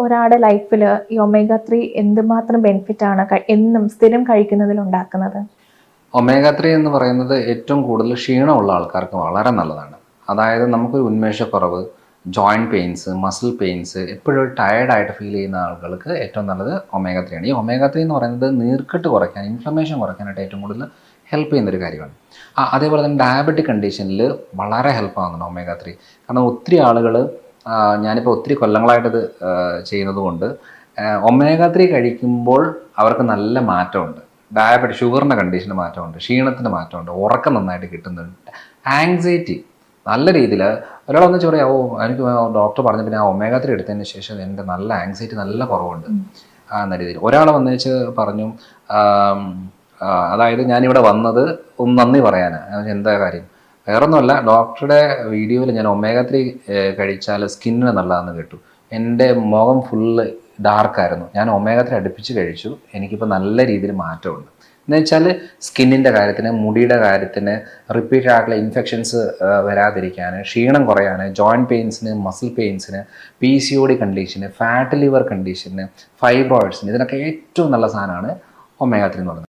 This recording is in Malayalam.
ഒരാളുടെ ലൈഫിൽ ഈ ഒമേഗ 3 എന്തുമാത്രം ബെനിഫിറ്റ് ആണ് എന്നും സ്ഥിരം കഴിക്കുന്നതിൽ ഉണ്ടാക്കുന്നത്? ഒമേഗ 3 എന്ന് പറയുന്നത് ഏറ്റവും കൂടുതൽ ക്ഷീണമുള്ള ആൾക്കാർക്ക് വളരെ നല്ലതാണ്. അതായത് നമുക്കൊരു ഉന്മേഷക്കുറവ്, ജോയിൻറ്റ് പെയിൻസ്, മസിൽ പെയിൻസ്, എപ്പോഴും ടയേർഡായിട്ട് ഫീൽ ചെയ്യുന്ന ആളുകൾക്ക് ഏറ്റവും നല്ലത് ഒമേഗ 3 ആണ്. ഈ ഒമേഗ 3 എന്ന് പറയുന്നത് നീർക്കെട്ട് കുറയ്ക്കാൻ, ഇൻഫ്ലമേഷൻ കുറയ്ക്കാനായിട്ട് ഏറ്റവും കൂടുതൽ ഹെൽപ്പ് ചെയ്യുന്നൊരു കാര്യമാണ്. അതേപോലെ തന്നെ ഡയബറ്റിക് കണ്ടീഷനിൽ വളരെ ഹെൽപ്പ് ആവുന്നുണ്ട് ഒമേഗ 3. കാരണം ഒത്തിരി ആളുകൾ, ഞാനിപ്പോൾ ഒത്തിരി കൊല്ലങ്ങളായിട്ടത് ചെയ്യുന്നത് കൊണ്ട് ഒമേഗ 3 കഴിക്കുമ്പോൾ അവർക്ക് നല്ല മാറ്റമുണ്ട്. ഡയബറ്റിക് ഷുഗറിൻ്റെ കണ്ടീഷന് മാറ്റമുണ്ട്, ക്ഷീണത്തിന് മാറ്റമുണ്ട്, ഉറക്കം നന്നായിട്ട് കിട്ടുന്നുണ്ട്, ആങ്സൈറ്റി നല്ല രീതിയിൽ. ഒരാൾ ഒന്നിച്ച് പറയാം, എനിക്ക് ഡോക്ടർ പറഞ്ഞ പിന്നെ ഒമേഗ 3 എടുത്തതിന് ശേഷം എൻ്റെ നല്ല ആങ്സൈറ്റി നല്ല കുറവുണ്ട് എന്ന രീതിയിൽ. ഒരാൾ വന്നേച്ച് പറഞ്ഞു, അതായത് ഞാനിവിടെ വന്നത് ഒന്ന് നന്ദി പറയാനാണ്. എന്താ കാര്യം? വേറൊന്നുമല്ല, ഡോക്ടറുടെ വീഡിയോയിൽ ഞാൻ ഒമേഗ 3 കഴിച്ചാൽ സ്കിന്നിന് നല്ലതാണെന്ന് കേട്ടു. എൻ്റെ മുഖം ഫുള്ള് ഡാർക്കായിരുന്നു. ഞാൻ ഒമേഗ 3 അടുപ്പിച്ച് കഴിച്ചു. എനിക്കിപ്പോൾ നല്ല രീതിയിൽ മാറ്റമുണ്ട്. എന്ന് വെച്ചാൽ സ്കിന്നിൻ്റെ കാര്യത്തിന്, മുടിയുടെ കാര്യത്തിന്, റിപ്പീറ്റഡ് ആയിട്ടുള്ള ഇൻഫെക്ഷൻസ് വരാതിരിക്കാൻ, ക്ഷീണം കുറയാൻ, ജോയിൻറ്റ് പെയിൻസിന്, മസിൽ പെയിൻസിന്, PCOD കണ്ടീഷന്, ഫാറ്റ് ലിവർ കണ്ടീഷന്, ഫൈബ്രോയിഡ്സിന്, ഇതിനൊക്കെ ഏറ്റവും നല്ല സാധനമാണ് ഒമേഗ 3 എന്ന് പറയുന്നത്.